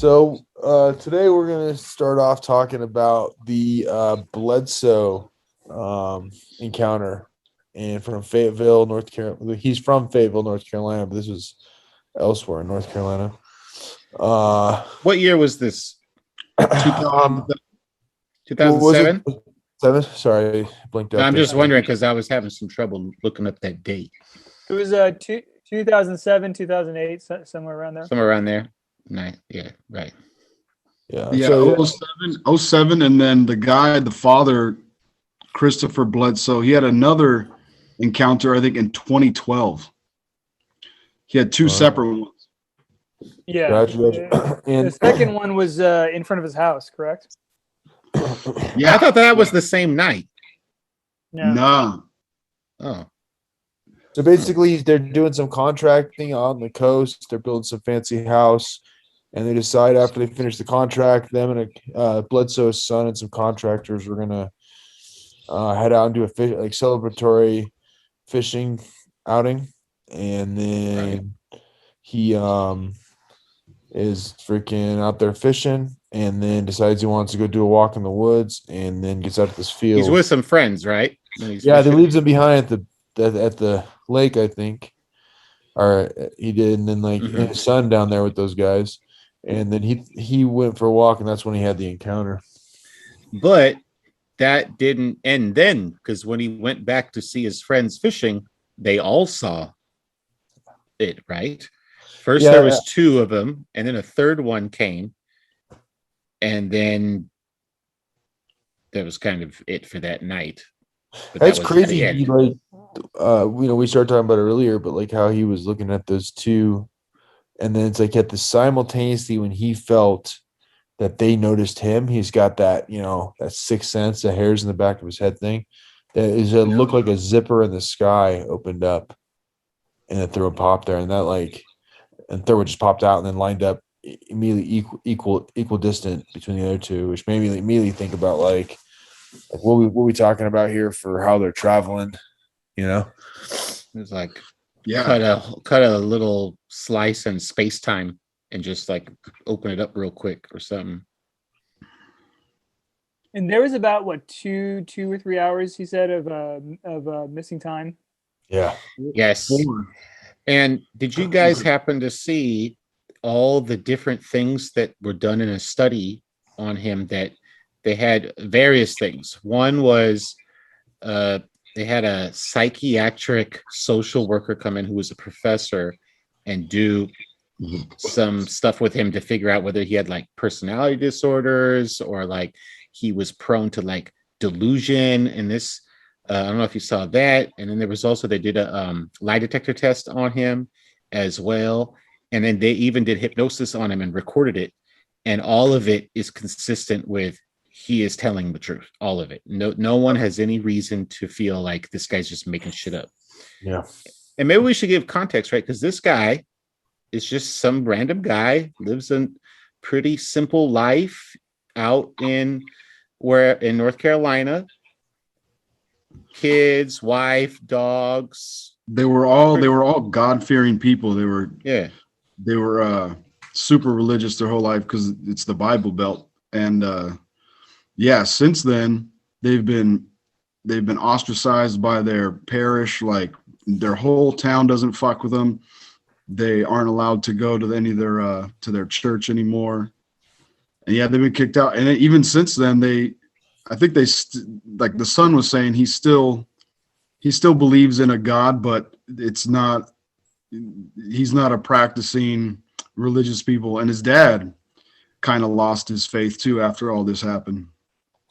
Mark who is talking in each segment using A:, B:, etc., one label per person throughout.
A: Today we're gonna start off talking about the Bledsoe encounter, and from Fayetteville, North Carolina. He's from Fayetteville, North Carolina, but this was elsewhere in North Carolina.
B: What year was this?
A: What was it?
B: 2007?
A: Seven? Sorry, I blinked out.
B: I'm
A: there.
B: just wondering because I was having some trouble looking up that date.
C: It was 2007, 2008, somewhere around there.
B: Somewhere around there. Nice. Yeah, right.
A: Yeah.
D: Yeah,
A: So
D: 07, and then the father, Christopher Bledsoe, he had another encounter, I think, in 2012. He had two separate ones.
C: Yeah.
A: Gotcha. And
C: The second one was in front of his house, correct?
B: Yeah, I thought that was the same night.
D: No.
B: Oh,
A: so basically, they're doing some contracting on the coast. They're building some fancy house, and they decide after they finish the contract, them and Bledsoe's son and some contractors were gonna head out and do a celebratory fishing outing, and then he is freaking out there fishing, and then decides he wants to go do a walk in the woods, and then gets out of this field.
B: he's with some friends, right?
A: Yeah, they leaves him behind at the lake, I think, or he did, and then his son down there with those guys, and then he went for a walk, and that's when he had the encounter.
B: But that didn't end then, because when he went back to see his friends fishing, they all saw it, right? First, there was two of them, and then a third one came, and then that was kind of it for that night. But
A: That's
B: that was
A: crazy.
B: the end.
A: We started talking about it earlier, but like how he was looking at those two, and then it's like at the simultaneously when he felt that they noticed him, he's got that, that sixth sense, the hairs in the back of his head thing. That is, it looked like a zipper in the sky opened up, and the third one popped there, and third one just popped out and then lined up immediately equal distant between the other two, which made me immediately think about like what we talking about here for how they're traveling,
B: It was like cut a little slice in space time and just like open it up real quick or something.
C: And there was about 2 or 3 hours, he said, of missing time.
A: Yeah.
B: Yes. And did you guys happen to see all the different things that were done in a study on him? That they had various things. One was they had a psychiatric social worker come in who was a professor and do some stuff with him to figure out whether he had like personality disorders or like he was prone to like delusion. And this, I don't know if you saw that. And then there was also, they did a lie detector test on him as well. And then they even did hypnosis on him and recorded it. And all of it is consistent with he is telling the truth. All of it. No one has any reason to feel like this guy's just making shit up.
A: Yeah.
B: And maybe we should give context, right? Because this guy is just some random guy, lives a pretty simple life out in North Carolina. Kids, wife, dogs.
D: They were all God-fearing people. They were super religious their whole life because it's the Bible Belt. And since then they've been ostracized by their parish. Like their whole town doesn't fuck with them. They aren't allowed to go to any of their to their church anymore. And they've been kicked out. And even since then, I think like the son was saying, he still believes in a God, but he's not a practicing religious people. And his dad kind of lost his faith too after all this happened.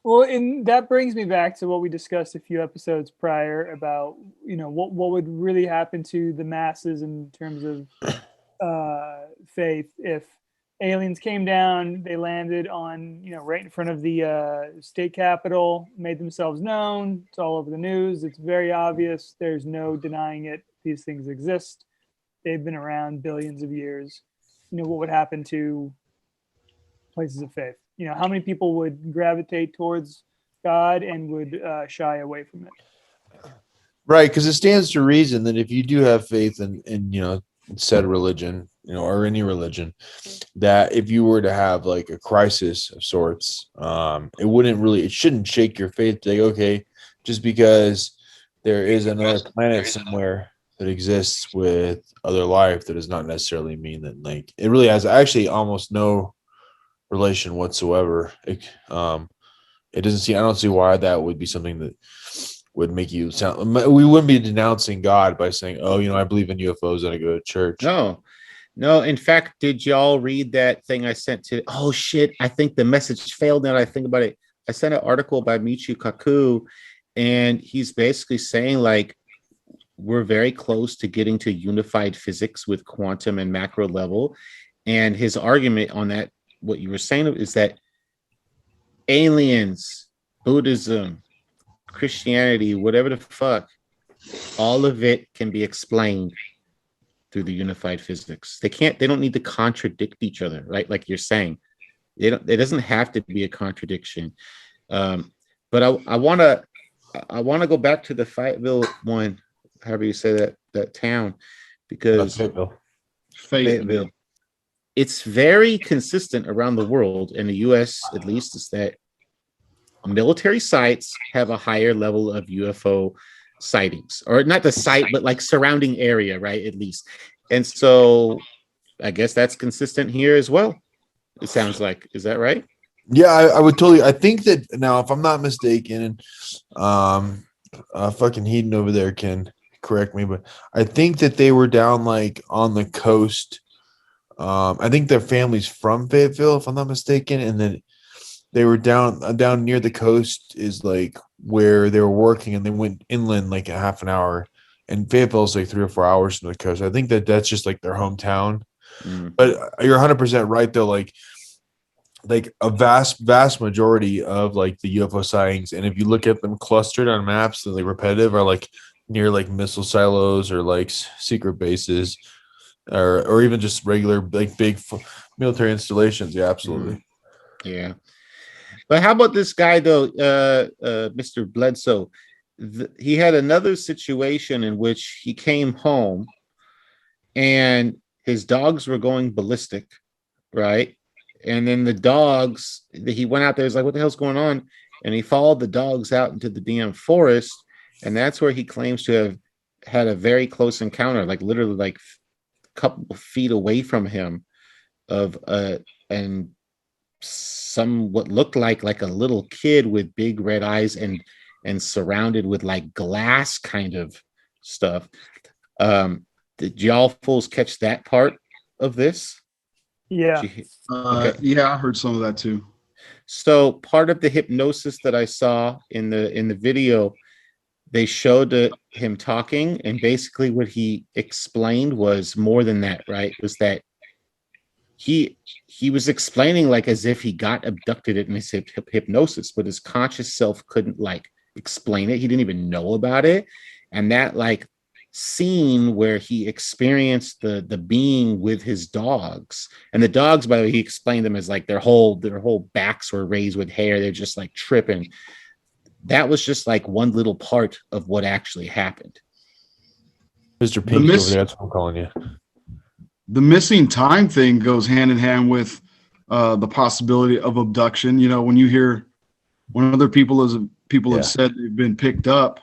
C: Well, and that brings me back to what we discussed a few episodes prior about, what would really happen to the masses in terms of faith if aliens came down, they landed on, right in front of the state capitol, made themselves known. It's all over the news. It's very obvious. There's no denying it. These things exist. They've been around billions of years. What would happen to places of faith? How many people would gravitate towards God and would shy away from it?
A: Right, because it stands to reason that if you do have faith in said religion, or any religion, that if you were to have like a crisis of sorts, it shouldn't shake your faith to like, okay, just because there is another planet somewhere that exists with other life, that does not necessarily mean that like it really has actually almost no relation whatsoever. It doesn't see. I don't see why that would be something that would make you sound. We wouldn't be denouncing God by saying, "Oh, I believe in UFOs and I go to church."
B: No. In fact, did y'all read that thing I sent to? Oh shit! I think the message failed. Now that I think about it, I sent an article by Michio Kaku, and he's basically saying like we're very close to getting to unified physics with quantum and macro level, and his argument on that, what you were saying, is that aliens, Buddhism, Christianity, whatever the fuck, all of it can be explained through the unified physics. They don't need to contradict each other, right? Like you're saying, it doesn't have to be a contradiction. But I want to go back to the Fayetteville one, however you say that town, because Fayetteville. It's very consistent around the world, in the US at least, is that military sites have a higher level of UFO sightings, or not the site, but like surrounding area, right? At least. And so I guess that's consistent here as well. It sounds like, is that right?
A: Yeah, I would totally. I think that now, if I'm not mistaken, fucking Heaton over there can correct me, but I think that they were down like on the coast. I think their family's from Fayetteville, if I'm not mistaken, and then they were down near the coast is like where they were working, and they went inland like a half an hour, and Fayetteville's like 3 or 4 hours from the coast. I think that that's just like their hometown. But you're 100% right though. Like a vast majority of like the UFO sightings, and if you look at them clustered on maps, they're like repetitive, are like near like missile silos or like secret bases, or even just regular like big military installations. Yeah, absolutely.
B: Yeah. But how about this guy though, Mr. Bledsoe? He had another situation in which he came home and his dogs were going ballistic, right? And then the dogs, he went out there, he's like, what the hell's going on? And he followed the dogs out into the damn forest, and that's where he claims to have had a very close encounter, like literally like a couple of feet away from him, and some what looked like a little kid with big red eyes and surrounded with like glass kind of stuff. Did y'all fools catch that part of this?
C: Yeah.
B: Okay.
D: Yeah, I heard some of that too.
B: So part of the hypnosis that I saw in the video, they showed him talking, and basically what he explained was more than that, right? Was that he was explaining like as if he got abducted in his hypnosis, but his conscious self couldn't like explain it. He didn't even know about it. And that like scene where he experienced the being with his dogs, and the dogs, by the way, he explained them as like their whole backs were raised with hair. They're just like tripping. That was just like one little part of what actually happened.
A: Mr. Pink over there, that's what I'm calling you.
D: The missing time thing goes hand in hand with the possibility of abduction. When you hear when other people have said they've been picked up,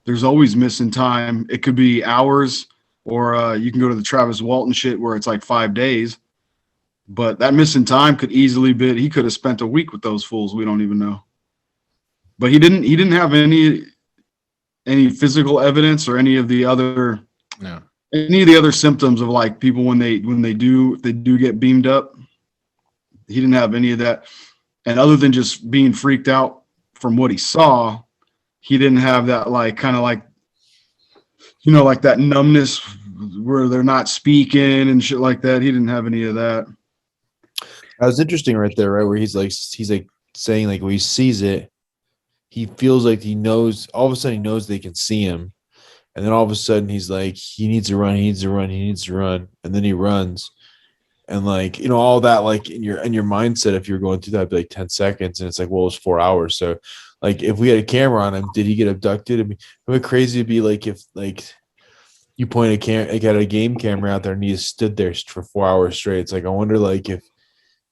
D: there's always missing time. It could be hours, or you can go to the Travis Walton shit where it's like 5 days. But that missing time could easily be, he could have spent a week with those fools. We don't even know. But he didn't have any physical evidence or any of the other symptoms of like people when they do get beamed up. He didn't have any of that. And other than just being freaked out from what he saw, he didn't have that like kind of like, like that numbness where they're not speaking and shit like that. He didn't have any of that.
A: That was interesting right there, right? Where he's like saying like when he sees it, he feels like he knows, all of a sudden he knows they can see him. And then all of a sudden he's like, he needs to run. And then he runs. And like, all that, like in your mindset, if you're going through that, it'd be like 10 seconds. And it's like, well, it was 4 hours. So like, if we had a camera on him, did he get abducted? I mean, it would be crazy to be like, if like you point like at a game camera out there and he just stood there for 4 hours straight. It's like, I wonder like if,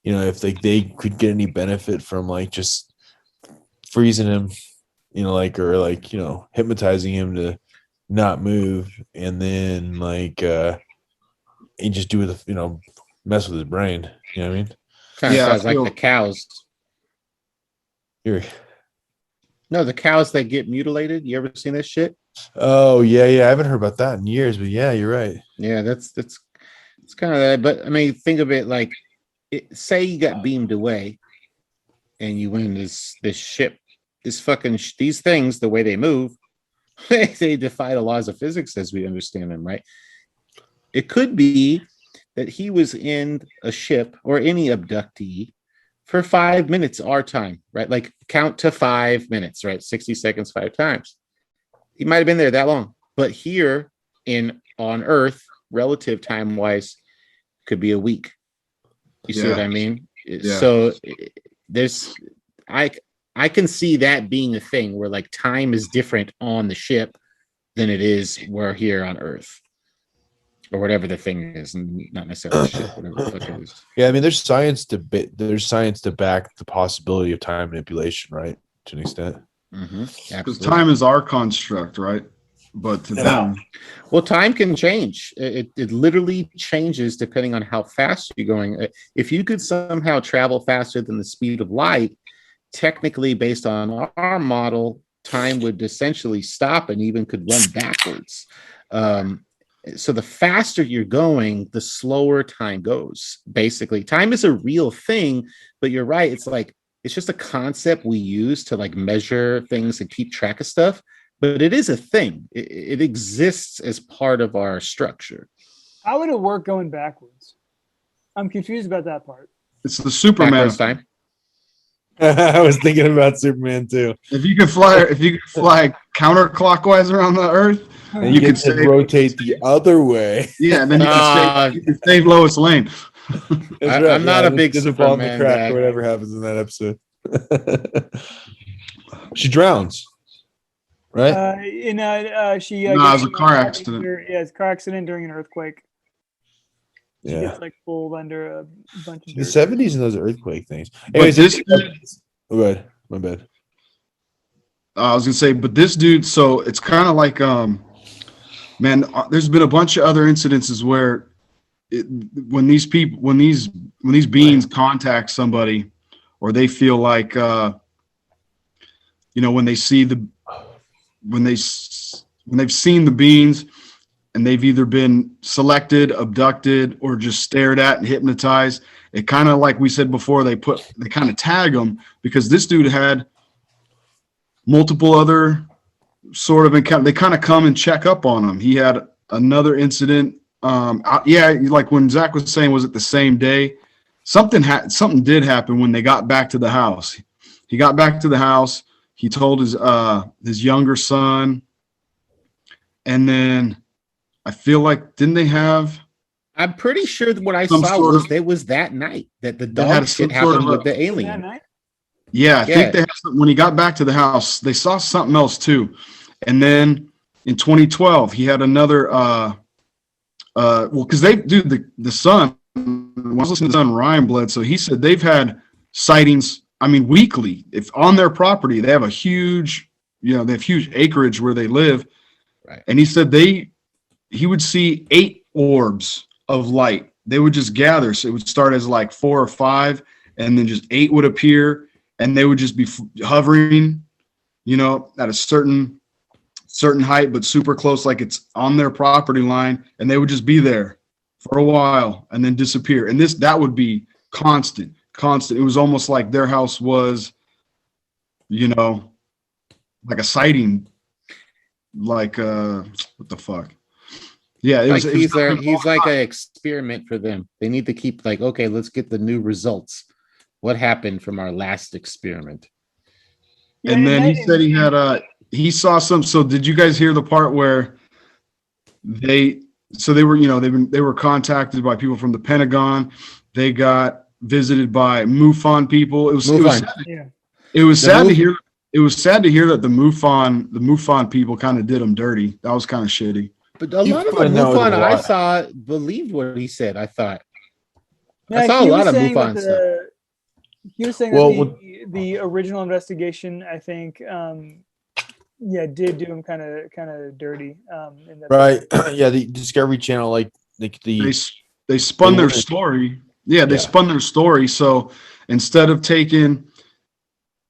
A: if like they could get any benefit from like just freezing him, like, or like, hypnotizing him to not move, and then like and just do with mess with his brain. You know what I mean?
B: Kind of sounds like the cows. No, the cows that get mutilated. You ever seen this shit?
A: Oh yeah. I haven't heard about that in years, but yeah, you're right.
B: Yeah, it's kind of that. But I mean, think of it like, say you got beamed away, and you win this ship, these things, the way they move, they defy the laws of physics as we understand them, right? It could be that he was in a ship, or any abductee, for 5 minutes our time, right? Like count to 5 minutes, right? 60 seconds 5 times. He might have been there that long, but here on Earth, relative time wise, could be a week. You see what I mean? Yeah. So I can see that being a thing where like time is different on the ship than it is we're here on Earth, or whatever the thing is, and not necessarily ship, whatever the fuck it is.
A: Yeah, I mean, there's science to back the possibility of time manipulation, right? To an extent.
D: Because time is our construct, right? But to them,
B: well, time can change. It literally changes depending on how fast you're going. If you could somehow travel faster than the speed of light, technically, based on our model, time would essentially stop and even could run backwards. So the faster you're going, the slower time goes. Basically, time is a real thing, but you're right. It's just a concept we use to like measure things and keep track of stuff. But it is a thing. It exists as part of our structure.
C: How would it work going backwards? I'm confused about that part.
D: It's the Superman
B: time.
A: I was thinking about Superman too.
D: If you could fly counterclockwise around the Earth,
A: and you could rotate the other way.
D: Yeah, and then you could save Lois Lane.
B: I'm not a big Superman guy.
A: Whatever happens in that episode. She drowns. Right?
C: It
D: was a car accident.
C: It's a car accident during an earthquake. She gets like pulled under a bunch of
A: the 70s and those earthquake things.
D: Anyways,
A: go ahead. My bad.
D: I was gonna say, but this dude, so it's kind of like, man, there's been a bunch of other incidences where when these beings contact somebody, or they feel like, when they see when they've seen the beings, and they've either been selected, abducted, or just stared at and hypnotized, it kind of, like we said before, they kind of tag them, because this dude had multiple other sort of encounter. They kind of come and check up on him. He had another incident. Like when Zach was saying, was it the same day? Something did happen when they got back to the house. He got back to the house. He told his younger son, and then I feel like, didn't they have?
B: I'm pretty sure that what I saw was that night that the dog shit happened with the alien. That night?
D: Yeah, I think they had when he got back to the house, they saw something else too. And then in 2012, he had another. Because they do the son. When I was listening to the son Ryan Bledsoe, he said they've had sightings. I mean, weekly. If on their property, they have a huge, they have huge acreage where they live.
B: Right.
D: And he said he would see 8 orbs of light. They would just gather. So it would start as like 4 or 5, and then just 8 would appear, and they would just be hovering, at a certain height, but super close, like it's on their property line, and they would just be there for a while and then disappear. And that would be constant. It was almost like their house was, like a sighting, like what the fuck? Yeah,
B: he's like an experiment for them. They need to keep like, okay, let's get the new results. What happened from our last experiment?
D: And then he said he saw some. So did you guys hear the part where they were contacted by people from the Pentagon? They got visited by MUFON people. It was sad to hear. It was sad to hear that the MUFON people kind of did them dirty. That was kind of shitty.
B: But a lot of the MUFON I saw believed what he said. I thought.
C: Yeah,
B: I saw a lot of MUFON stuff.
C: He was saying that the original investigation, I think, did do him kind of dirty.
A: Right. Yeah, the Discovery Channel, like
D: they spun their story. Yeah, they spun their story. So instead of taking,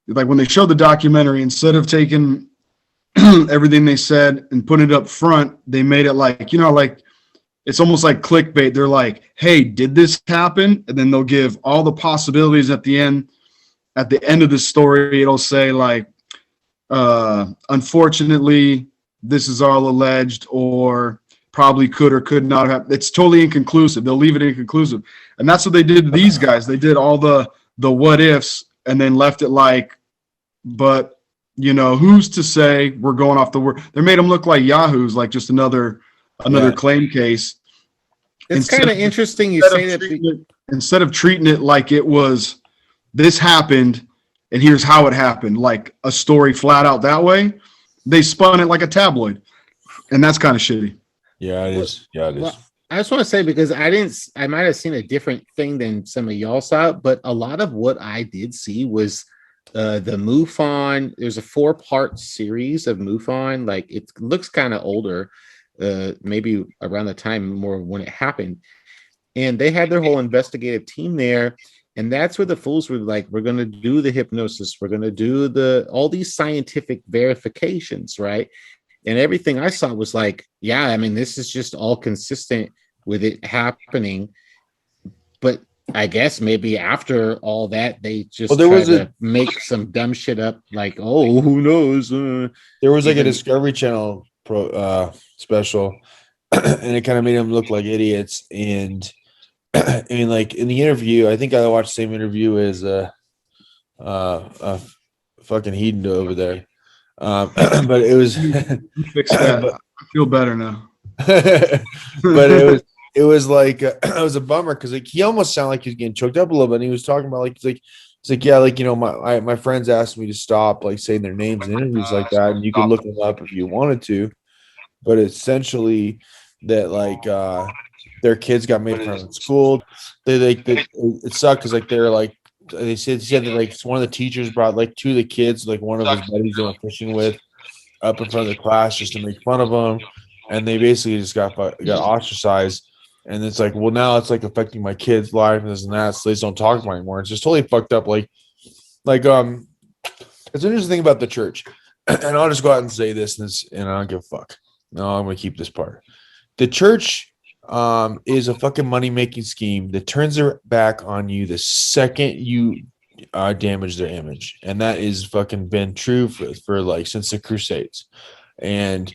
D: like when they showed the documentary, instead of taking everything they said and putting it up front, they made it like, like it's almost like clickbait. They're like, hey, did this happen? And then they'll give all the possibilities at the end. At the end of the story, it'll say like, unfortunately, this is all alleged, or probably could or could not have. It's totally inconclusive. They'll leave it inconclusive. And that's what they did to these guys. They did all the what ifs and then left it like, but who's to say we're going off the word? They made them look like yahoos, like just another claim case.
B: It's kind of interesting you say that.
D: Instead of treating it like it was, this happened and here's how it happened, like a story flat out that way, they spun it like a tabloid. And that's kind of shitty.
A: Yeah, it is. Yeah, it is.
B: Well, I just want to say, because I might have seen a different thing than some of y'all saw, but a lot of what I did see was the MUFON. There's a 4-part series of MUFON. Like, it looks kind of older, maybe around the time more when it happened. And they had their whole investigative team there. And that's where the fools were like, we're going to do the hypnosis. We're going to do all these scientific verifications, right? And everything I saw was like, yeah, I mean, this is just all consistent with it happening. But I guess maybe after all that, they just tried to make some dumb shit up, like, oh, who knows?
A: There was like a Discovery Channel special, and it kind of made them look like idiots. And I mean, like in the interview, I think I watched the same interview as fucking Heaton over there. But it was
D: fix that. I feel better now.
A: But it was like it was a bummer because like he almost sounded like he was getting choked up a little bit. And he was talking about like he's like yeah, like my friends asked me to stop like saying their names in interviews like that, and you could look them up if you wanted to, but essentially that like their kids got made fun of in school. It sucked because like they're like. They said that like one of the teachers brought like 2 of the kids, like one of his buddies they were fishing with, up in front of the class just to make fun of them, and they basically just got ostracized. And it's like, well, now it's like affecting my kid's life and this and that, so they just don't talk about it anymore. It's just totally fucked up. Like it's an interesting thing about the church, and I'll just go out and say this, and I don't give a fuck. No, I'm gonna keep this part. The church is a fucking money-making scheme that turns their back on you the second you damage their image. And that is fucking been true for like since the Crusades. And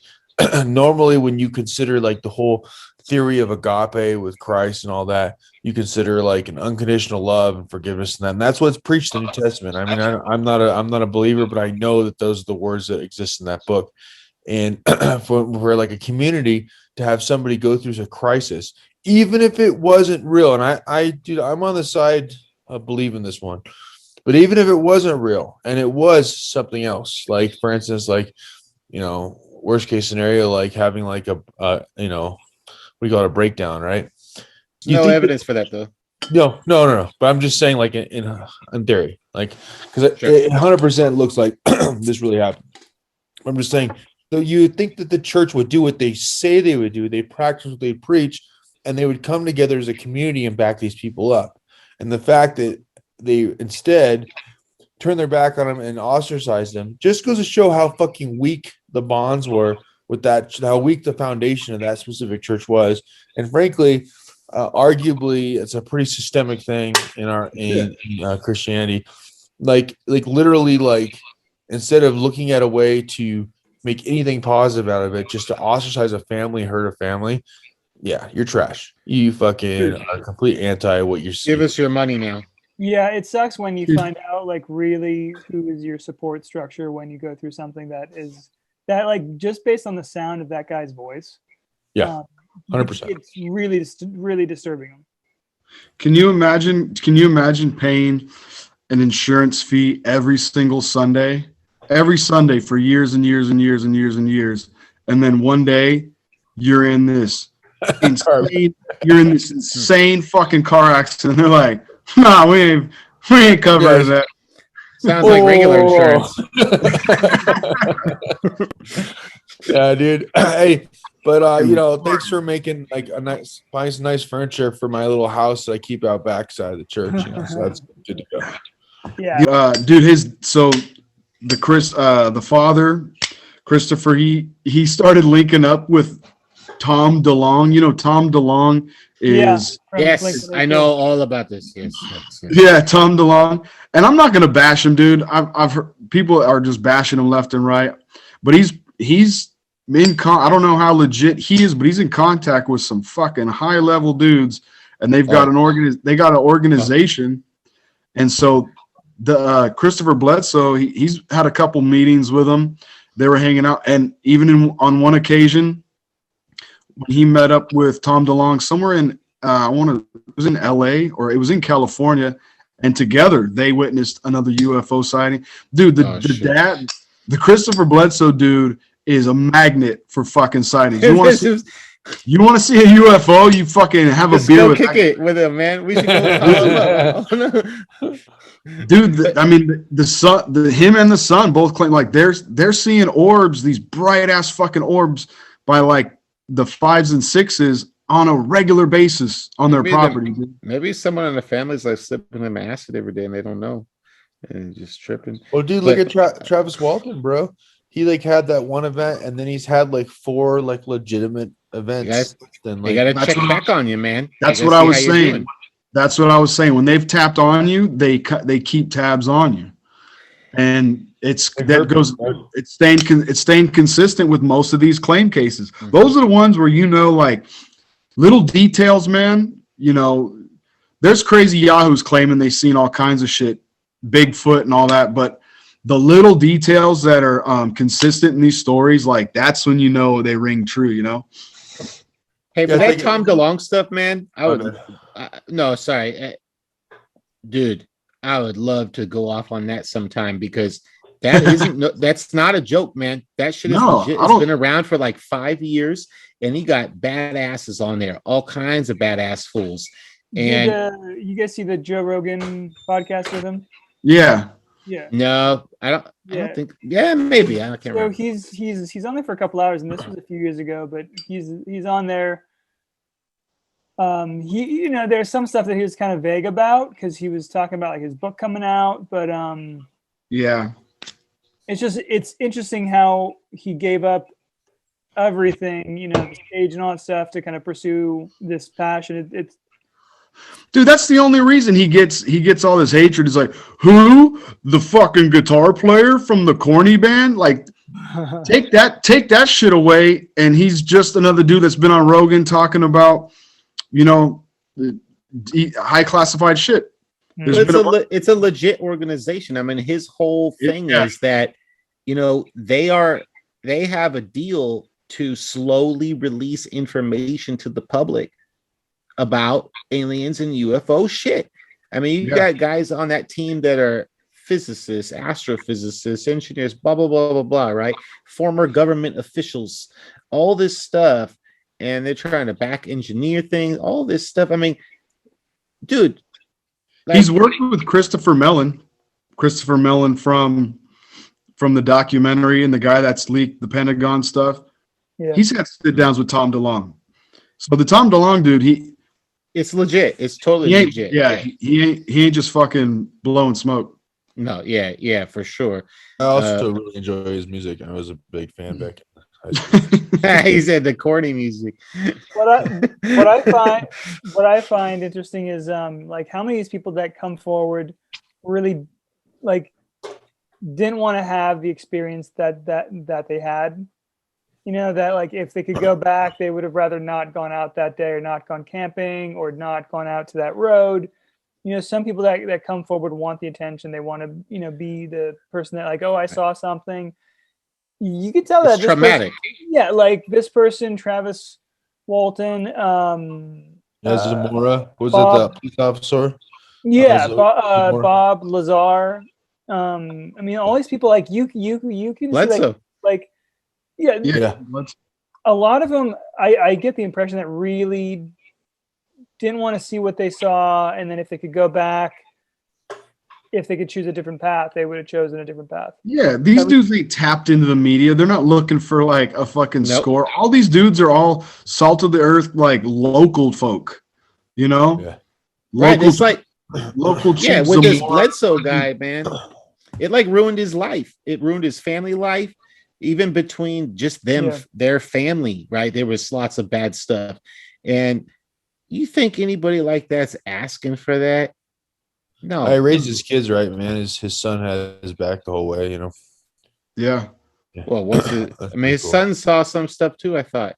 A: normally when you consider like the whole theory of agape with Christ and all that, you consider like an unconditional love and forgiveness and that. And that's what's preached in the New Testament. I mean, I'm not a believer, but I know that those are the words that exist in that book. And for like a community to have somebody go through a crisis, even if it wasn't real, and I'm on the side of believing this one, but even if it wasn't real and it was something else, like for instance, like worst case scenario, like having like we call it a breakdown, right?
B: No evidence for that though.
A: No. But I'm just saying, like in theory, like because it 100% looks like this really happened. I'm just saying. So you would think that the church would do what they say they would do. They practice what they preach, and they would come together as a community and back these people up. And the fact that they instead turn their back on them and ostracize them just goes to show how fucking weak the bonds were with that, how weak the foundation of that specific church was. And frankly, arguably, it's a pretty systemic thing in Christianity. Like literally, like instead of looking at a way to make anything positive out of it, just to ostracize a family, hurt a family. Yeah, you're trash. You fucking are complete anti what you're saying.
B: Give us your money now.
C: Yeah, it sucks when you find out like really who is your support structure when you go through something that like just based on the sound of that guy's voice.
A: Yeah, 100%.
C: It's really disturbing him.
D: Can you imagine paying an insurance fee every single Sunday? Every Sunday for years and years and years and years and years. And then one day you're in this insane fucking car accident. They're like, nah, we ain't covering that.
B: Sounds like regular insurance.
A: Yeah, dude. Hey, but you know, thanks for making like buying some nice furniture for my little house that I keep out backside of the church. You know, so that's good to go.
C: Yeah,
D: dude. The father, Christopher, he started linking up with Tom DeLonge. You know, Tom DeLonge is
B: yes, I know all about this. Yes.
D: Yeah, Tom DeLonge, and I'm not gonna bash him, dude. I've heard people are just bashing him left and right, but he's I don't know how legit he is, but he's in contact with some fucking high level dudes, and they've got an organization, and so the Christopher Bledsoe, he's had a couple meetings with them. They were hanging out, and even on one occasion when he met up with Tom DeLonge somewhere in it was in LA or it was in California, and together they witnessed another UFO sighting. Dude, the Christopher Bledsoe dude is a magnet for fucking sightings. You want to see a UFO? You fucking have a beer with
B: kick it with him, man. We should go call him up.
D: Dude, him and the son both claim like they're seeing orbs, these bright ass fucking orbs by like the 5s and 6s on a regular basis on their property.
B: Maybe someone in the family's like slipping them acid every day and they don't know and just tripping.
A: Well, dude, look at Travis Walton, bro. He like had that one event, and then he's had like 4 like legitimate events.
B: They got to check back on you, man.
D: That's what I was saying. That's what I was saying. When they've tapped on you, they keep tabs on you, and it's staying consistent with most of these claim cases. Mm-hmm. Those are the ones where like little details, man. You know, there's crazy yahoos claiming they've seen all kinds of shit, Bigfoot and all that, but the little details that are consistent in these stories, like that's when you know they ring true. You know.
B: Hey, but that Tom DeLonge stuff, man, dude, I would love to go off on that sometime because that's not a joke, man. That shit is legit. It's been around for like 5 years, and he got badasses on there, all kinds of badass fools. And
C: you guys see the Joe Rogan podcast with him?
D: Yeah.
C: Yeah.
B: No, I don't think. Yeah, maybe. I can't remember.
C: He's on there for a couple hours, and this was a few years ago, but he's on there. There's some stuff that he was kind of vague about because he was talking about like his book coming out, but
D: yeah,
C: it's interesting how he gave up everything, the stage and all that stuff to kind of pursue this passion. It's
D: dude, that's the only reason he gets all this hatred. Is like, who? The fucking guitar player from the corny band? Like, take that shit away, and he's just another dude that's been on Rogan talking about, high classified shit.
B: It's a legit organization. I mean, his whole thing is that, they have a deal to slowly release information to the public about aliens and UFO shit. I mean, you got guys on that team that are physicists, astrophysicists, engineers, blah, blah, blah, blah, blah, right? Former government officials, all this stuff. And they're trying to back engineer things, all this stuff. I mean, dude.
D: He's working with Christopher Mellon from the documentary and the guy that's leaked the Pentagon stuff. Yeah. He's had sit downs with Tom DeLonge. So the Tom DeLonge dude,
B: it's legit. It's totally legit.
D: Yeah, he ain't just fucking blowing smoke.
B: No, yeah, for sure.
A: I also really enjoy his music. I was a big fan back in
B: he said the corny music.
C: What I find interesting is like how many of these people that come forward really like didn't want to have the experience that they had. That like if they could go back, they would have rather not gone out that day or not gone camping or not gone out to that road. Some people that come forward want the attention. They want to, be the person that like, oh, I saw something. You could tell
B: it's traumatic.
C: Like this person, Travis Walton.
A: Zamora. Was it the police officer?
C: Yeah, Bob Lazar. I mean, all these people like you can
B: Bledsoe.
C: see like, yeah. a lot of them, I get the impression that really didn't want to see what they saw, and then if they could go back, if they could choose a different path, they would have chosen a different path.
D: Yeah, these dudes ain't tapped into the media. They're not looking for like a fucking score. All these dudes are all salt of the earth, like local folk. You know,
B: right? It's like
D: local.
B: Yeah, with this Bledsoe guy, man, it like ruined his life. It ruined his family life. Even between just them, their family, right? There was lots of bad stuff. And you think anybody like that's asking for that? No.
A: I raised his kids right, man. His son had his back the whole way, you know.
D: Yeah.
B: Well, what's it? I mean, his son saw some stuff too, I thought.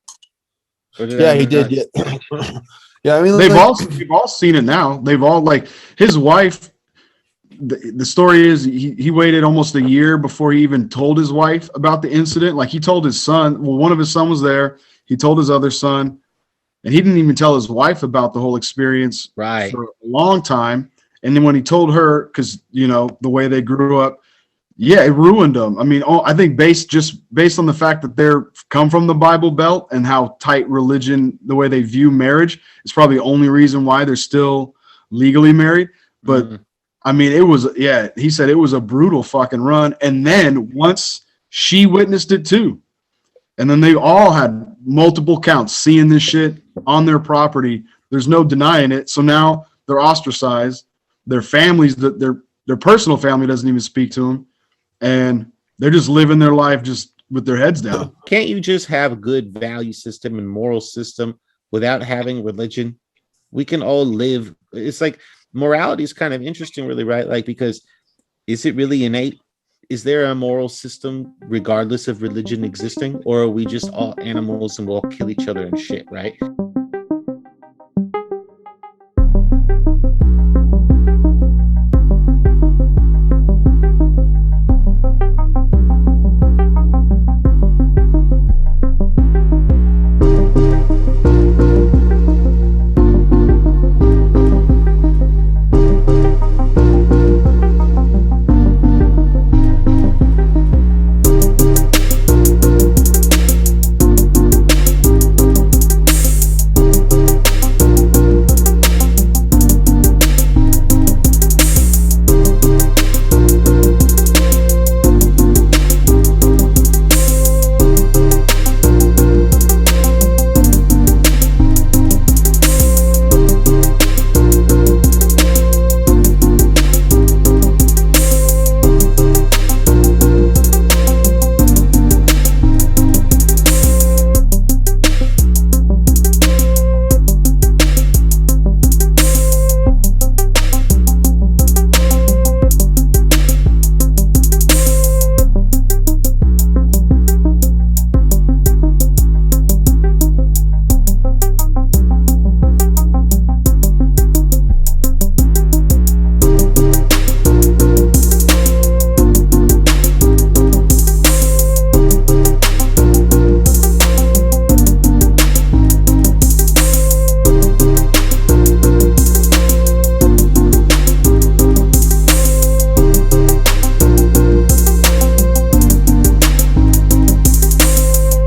A: Yeah, he did. Yeah. Yeah, I mean,
D: we've all seen it now. They've all, like, his wife. The story is he waited almost a year before he even told his wife about the incident. Like, he told his son. Well, one of his sons was there. He told his other son, and he didn't even tell his wife about the whole experience for a long time. And then when he told her, because you know the way they grew up, yeah, it ruined them. I mean, I think based on the fact that they're come from the Bible Belt and how tight religion, the way they view marriage, is probably the only reason why they're still legally married. But I mean, it was, he said it was a brutal fucking run. And then once she witnessed it too, and then they all had multiple counts seeing this shit on their property. There's no denying it. So now they're ostracized. Their families, their personal family doesn't even speak to them. And they're just living their life just with their heads down.
B: Can't you just have a good value system and moral system without having religion? We can all live. It's like, morality is kind of interesting, really, right? Like, because is it really innate? Is there a moral system regardless of religion existing, or are we just all animals and we'll kill each other and shit, right?